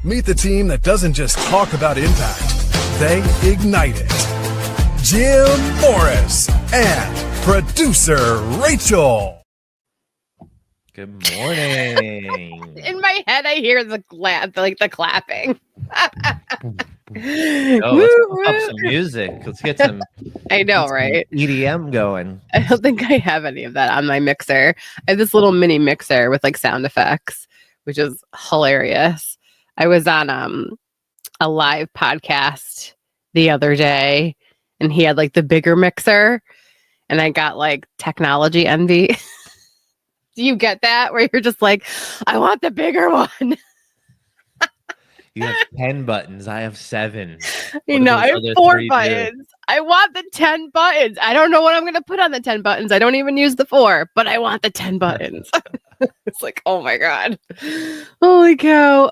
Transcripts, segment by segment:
Meet the team that doesn't just talk about impact, they ignite it. Jim Morris and producer Rachel. Good morning. In my head, I hear the clapping. Let's pump up some music. Let's get some. I know, right? EDM going. I don't think I have any of that on my mixer. I have this little mini mixer with like sound effects, which is hilarious. I was on a live podcast the other day, and he had like the bigger mixer, and I got like technology envy. Do you get that? Where you're just like, I want the bigger one. You have 10 buttons. I have 7. You know, I have 4 buttons. I want the 10 buttons. I don't know what I'm going to put on the 10 buttons. I don't even use the 4, but I want the 10 buttons. It's like, oh my God. Holy cow.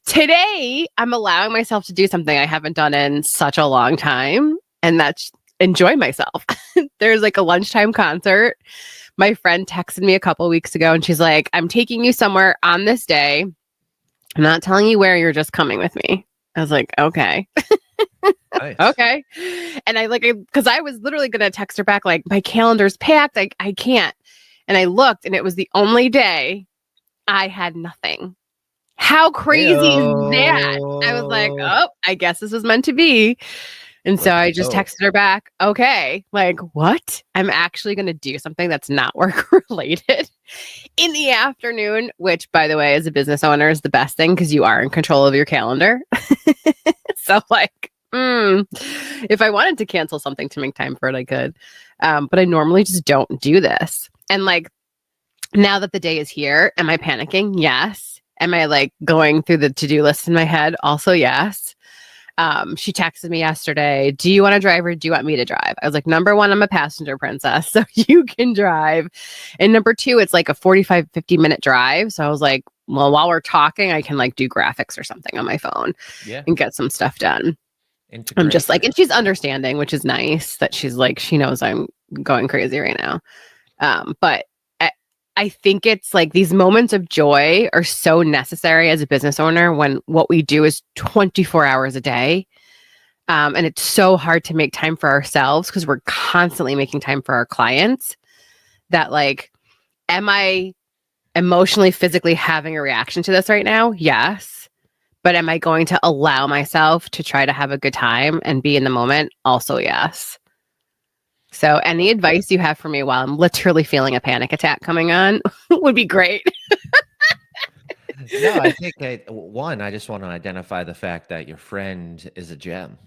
Today, I'm allowing myself to do something I haven't done in such a long time, and that's enjoy myself. There's like a lunchtime concert. My friend texted me a couple weeks ago, and she's like, I'm taking you somewhere on this day. I'm not telling you where, you're just coming with me. I was like, okay. Nice. Okay. And because I was literally going to text her back, like, my calendar's packed. I can't. And I looked, and it was the only day I had nothing. How crazy is that? I was like, oh, I guess this was meant to be. And so I just texted her back, okay, like, what? I'm actually going to do something that's not work related in the afternoon, which, by the way, as a business owner is the best thing because you are in control of your calendar. So like, if I wanted to cancel something to make time for it, I could. But I normally just don't do this. And like, now that the day is here, am I panicking? Yes. Am I like going through the to-do list in my head? Also, yes. She texted me yesterday, do you want to drive or do you want me to drive? I was like, number one, I'm a passenger princess, so you can drive. And number two, it's like a 45, 50-minute drive. So I was like, well, while we're talking, I can like do graphics or something on my phone and get some stuff done. I'm just like, and she's understanding, which is nice that she's like, she knows I'm going crazy right now. But I think it's like these moments of joy are so necessary as a business owner when what we do is 24 hours a day. And it's so hard to make time for ourselves because we're constantly making time for our clients. That like, am I emotionally, physically having a reaction to this right now? Yes. But am I going to allow myself to try to have a good time and be in the moment? Also, yes. So any advice you have for me while I'm literally feeling a panic attack coming on would be great. No, I think I just want to identify the fact that your friend is a gem,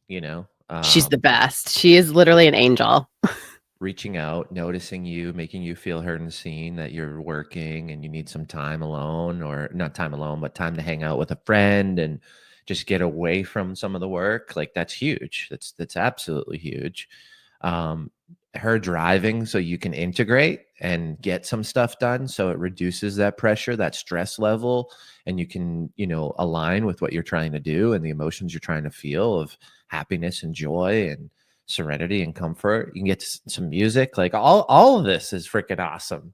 you know? She's the best. She is literally an angel. Reaching out, noticing you, making you feel heard and seen, that you're working and you need some time alone, or not time alone, but time to hang out with a friend and just get away from some of the work. Like that's huge. That's absolutely huge. Her driving so you can integrate and get some stuff done, so it reduces that pressure, that stress level, and you can, align with what you're trying to do and the emotions you're trying to feel of happiness and joy and serenity and comfort. You can get some music. Like all of this is freaking awesome.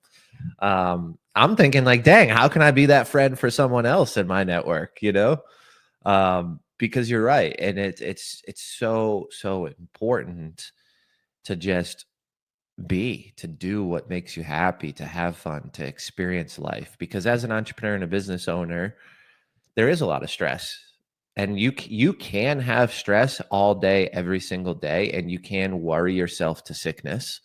I'm thinking like, dang, how can I be that friend for someone else in my network, because you're right. And it's so important to just to do what makes you happy, to have fun, to experience life. Because as an entrepreneur and a business owner, there is a lot of stress, and you can have stress all day, every single day, and you can worry yourself to sickness.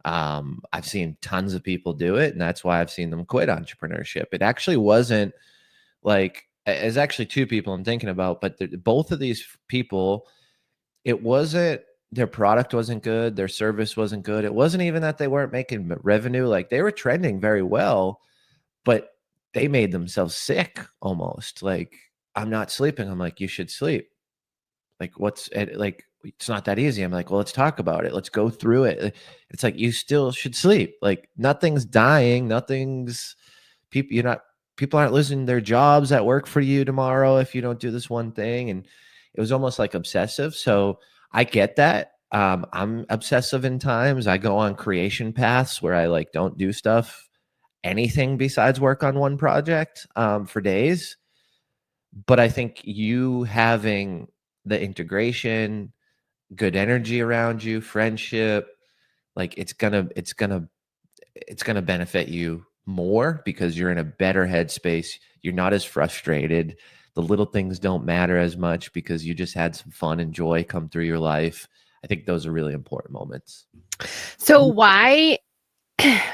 I've seen tons of people do it, and that's why I've seen them quit entrepreneurship. It actually wasn't like, it's actually 2 people I'm thinking about, but both of these people, it wasn't, their product wasn't good, their service wasn't good. It wasn't even that they weren't making revenue. Like they were trending very well, but they made themselves sick almost. Like, I'm not sleeping. I'm like, you should sleep. Like, what's it? Like, it's not that easy. I'm like, well, let's talk about it. Let's go through it. It's like, you still should sleep. Like, nothing's dying. People aren't losing their jobs that work for you tomorrow if you don't do this one thing. And it was almost like obsessive. So I get that. I'm obsessive in times. I go on creation paths where I like don't do anything besides work on one project for days. But I think you having the integration, good energy around you, friendship, like it's gonna benefit you more because you're in a better headspace. You're not as frustrated. The little things don't matter as much because you just had some fun and joy come through your life. I think those are really important moments. So why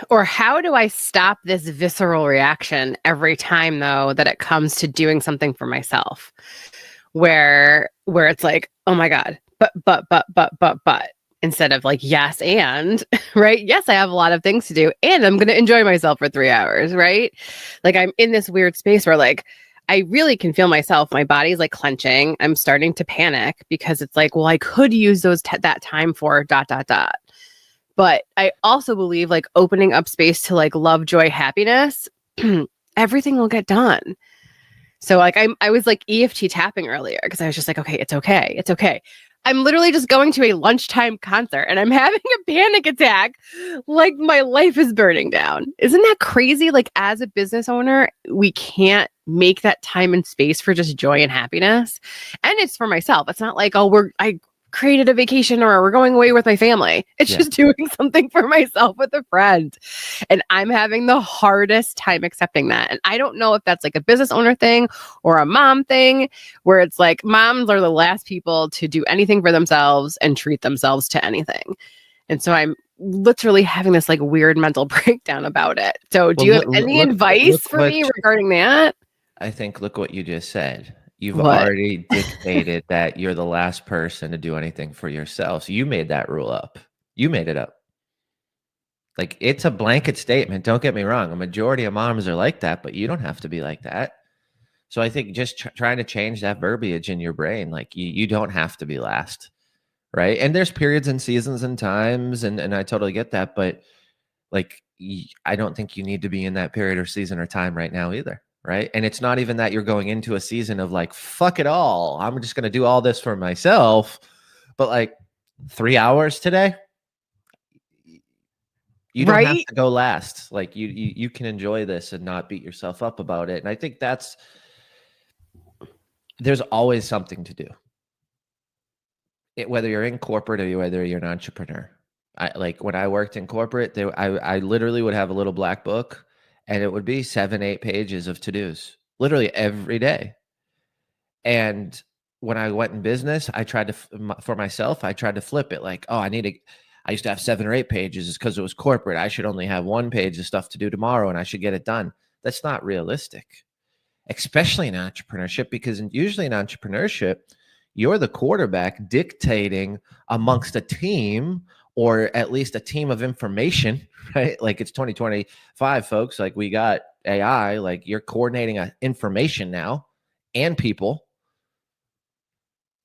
or how do I stop this visceral reaction every time though that it comes to doing something for myself? Where it's like, oh my God, but instead of like, yes, and right. Yes, I have a lot of things to do and I'm going to enjoy myself for 3 hours. Right. Like I'm in this weird space where like, I really can feel myself. My body's like clenching. I'm starting to panic because it's like, well, I could use that time for ... But I also believe like opening up space to like love, joy, happiness, everything will get done. So like I was like EFT tapping earlier because I was just like, okay, it's okay. It's okay. I'm literally just going to a lunchtime concert and I'm having a panic attack like my life is burning down. Isn't that crazy? Like as a business owner, we can't make that time and space for just joy and happiness. And it's for myself. It's not like, oh, I created a vacation or we're going away with my family. It's just doing something for myself with a friend. And I'm having the hardest time accepting that. And I don't know if that's like a business owner thing or a mom thing where it's like moms are the last people to do anything for themselves and treat themselves to anything. And so I'm literally having this like weird mental breakdown about it. So do you have any advice for me regarding that? I think, look what you just said. You've already dictated that you're the last person to do anything for yourself. So you made that rule up. You made it up. Like it's a blanket statement. Don't get me wrong. A majority of moms are like that, but you don't have to be like that. So I think just trying to change that verbiage in your brain, like you don't have to be last, right? And there's periods and seasons and times, and I totally get that. But like, I don't think you need to be in that period or season or time right now either. Right. And it's not even that you're going into a season of like, fuck it all. I'm just going to do all this for myself. But like 3 hours today, you don't have to go last. Like you can enjoy this and not beat yourself up about it. And I think there's always something to do. Whether you're in corporate or whether you're an entrepreneur. Like when I worked in corporate, I literally would have a little black book. And it would be 7-8 pages of to-dos, literally every day. And when I went in business, I tried to, for myself, I tried to flip it. Like, oh, I used to have 7 or 8 pages. It's because it was corporate. I should only have 1 page of stuff to do tomorrow and I should get it done. That's not realistic, especially in entrepreneurship, because usually in entrepreneurship, you're the quarterback dictating amongst a team, or at least a team of information, right? Like it's 2025, folks. Like we got AI, like you're coordinating information now and people.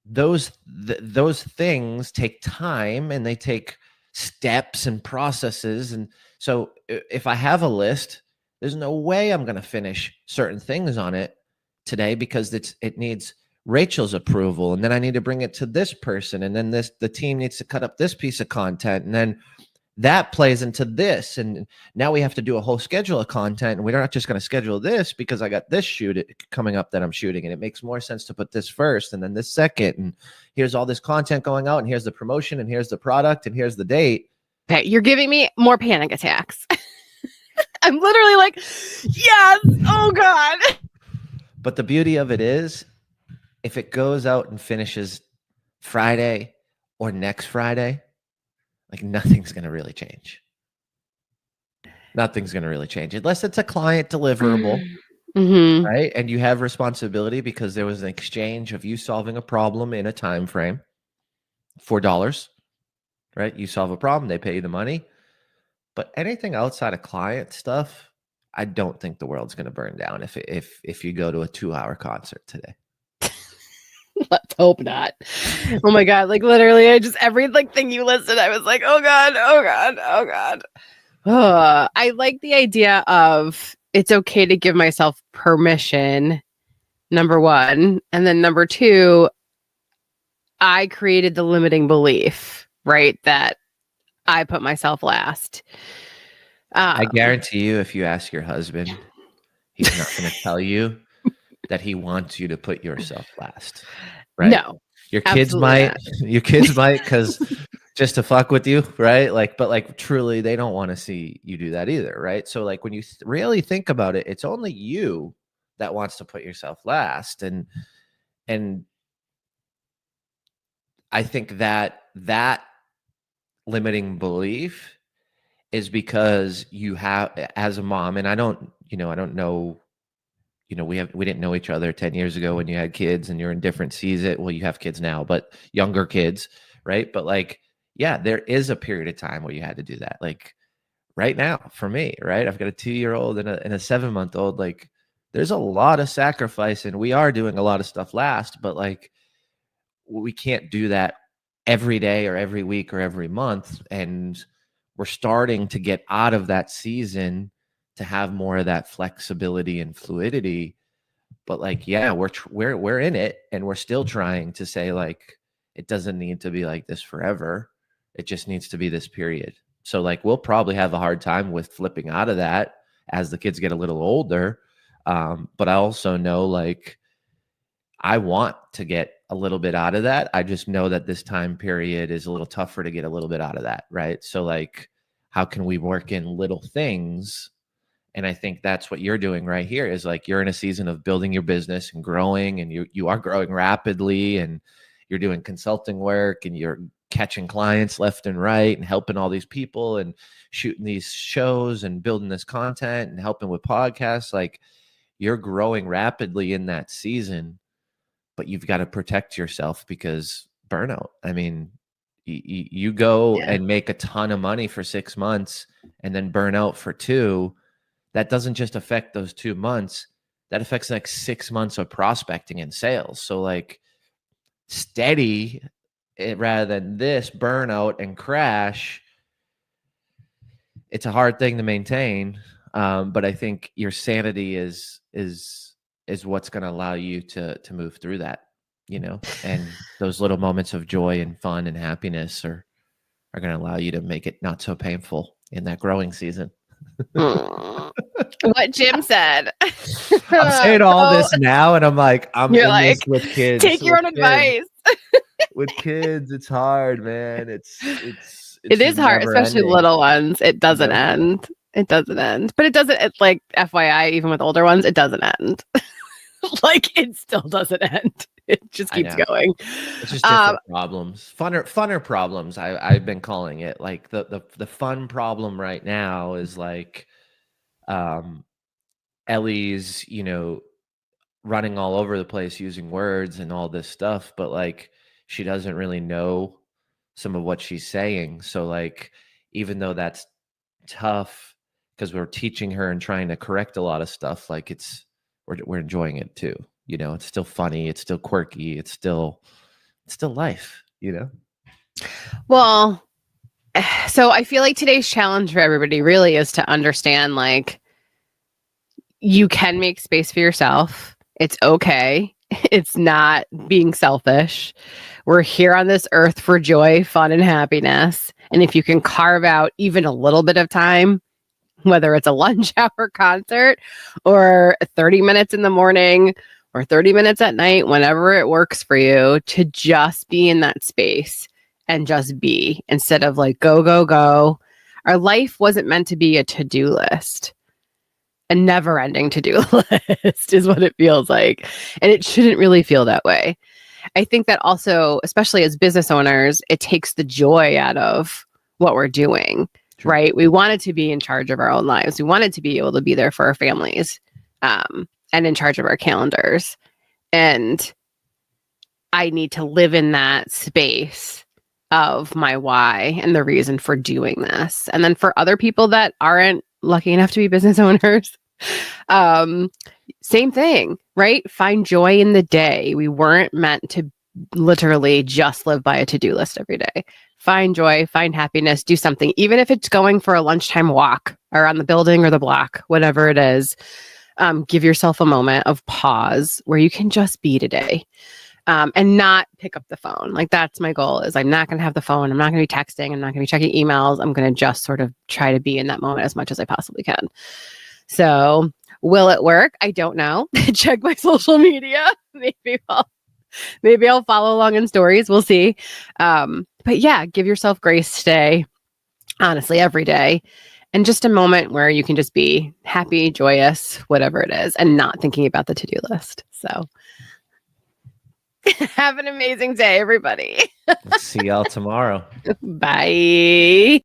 Those things take time and they take steps and processes. And so if I have a list, there's no way I'm going to finish certain things on it today because it needs Rachel's approval, and then I need to bring it to this person, and then the team needs to cut up this piece of content, and then that plays into this, and now we have to do a whole schedule of content, and we're not just going to schedule this because I got this shoot coming up that I'm shooting, and it makes more sense to put this first and then this second, and here's all this content going out, and here's the promotion, and here's the product, and here's the date. Okay, you're giving me more panic attacks. I'm literally like, yes, oh God. But the beauty of it is, if it goes out and finishes Friday or next Friday, like nothing's going to really change. Nothing's going to really change unless it's a client deliverable, right? And you have responsibility because there was an exchange of you solving a problem in a time frame for dollars, right? You solve a problem, they pay you the money. But anything outside of client stuff, I don't think the world's going to burn down if you go to a 2-hour concert today. Let's hope not. Oh my God. Like literally every thing you listed, I was like, oh God, oh God, oh God. I like the idea of it's okay to give myself permission, number one. And then number two, I created the limiting belief, right? That I put myself last. I guarantee you, if you ask your husband, he's not going to tell you that he wants you to put yourself last, right? No, Your kids might, because just to fuck with you, right? Like, but like truly, they don't want to see you do that either, right? So like when you really think about it, it's only you that wants to put yourself last, and I think that limiting belief is because you have, as a mom, and I don't know, we didn't know each other 10 years ago when you had kids and you're in different seasons. Well, you have kids now, but younger kids, right? But like, yeah, there is a period of time where you had to do that. Like right now for me, right? I've got a 2-year-old and a 7-month-old. Like there's a lot of sacrifice, and we are doing a lot of stuff last, but like we can't do that every day or every week or every month. And we're starting to get out of that season to have more of that flexibility and fluidity. But like, yeah, we're in it, and we're still trying to say like, it doesn't need to be like this forever. It just needs to be this period. So like, we'll probably have a hard time with flipping out of that as the kids get a little older. But I also know like, I want to get a little bit out of that. I just know that this time period is a little tougher to get a little bit out of that. Right. So like, how can we work in little things? And I think that's what you're doing right here is like, you're in a season of building your business and growing, and you are growing rapidly, and you're doing consulting work, and you're catching clients left and right, and helping all these people, and shooting these shows, and building this content, and helping with podcasts. Like you're growing rapidly in that season, but you've got to protect yourself because burnout. I mean, you go and make a ton of money for 6 months and then burn out for 2. That doesn't just affect those 2 months. That affects like 6 months of prospecting and sales. So like steady rather than this burnout and crash. It's a hard thing to maintain. But I think your sanity is what's going to allow you to move through that, and those little moments of joy and fun and happiness are going to allow you to make it not so painful in that growing season. What Jim said. I'm saying all this now, and I'm like, you're like, this with kids. Take your own advice. With kids, it's hard, man. It is hard, especially little ones. It doesn't end. It doesn't end. But it doesn't, it's like FYI, even with older ones, it doesn't end. Like it still doesn't end. It just keeps going. It's just different problems. Funner problems. I've been calling it. Like the fun problem right now is like Ellie's, running all over the place using words and all this stuff, but like she doesn't really know some of what she's saying. So like, even though that's tough because we're teaching her and trying to correct a lot of stuff, like we're enjoying it too. It's still funny. It's still quirky. It's still life, Well, so I feel like today's challenge for everybody really is to understand, like, you can make space for yourself. It's okay. It's not being selfish. We're here on this earth for joy, fun, and happiness. And if you can carve out even a little bit of time, whether it's a lunch hour concert or 30 minutes in the morning or 30 minutes at night, whenever it works for you, to just be in that space and just be, instead of like, go, go, go. Our life wasn't meant to be a to-do list. A never-ending to-do list is what it feels like. And it shouldn't really feel that way. I think that also, especially as business owners, it takes the joy out of what we're doing, right? We wanted to be in charge of our own lives. We wanted to be able to be there for our families, and in charge of our calendars. And I need to live in that space of my why and the reason for doing this. And then for other people that aren't lucky enough to be business owners, same thing, right? Find joy in the day. We weren't meant to literally just live by a to-do list every day. Find joy, find happiness, do something, even if it's going for a lunchtime walk around the building or the block, whatever it is. Give yourself a moment of pause where you can just be today. And not pick up the phone. Like, that's my goal, is I'm not going to have the phone. I'm not going to be texting. I'm not going to be checking emails. I'm going to just sort of try to be in that moment as much as I possibly can. So Will it work? I don't know. Check my social media. Maybe I'll follow along in stories. We'll see. But yeah, give yourself grace today. Honestly, every day. And just a moment where you can just be happy, joyous, whatever it is, and not thinking about the to-do list. So have an amazing day, everybody. See y'all tomorrow. Bye.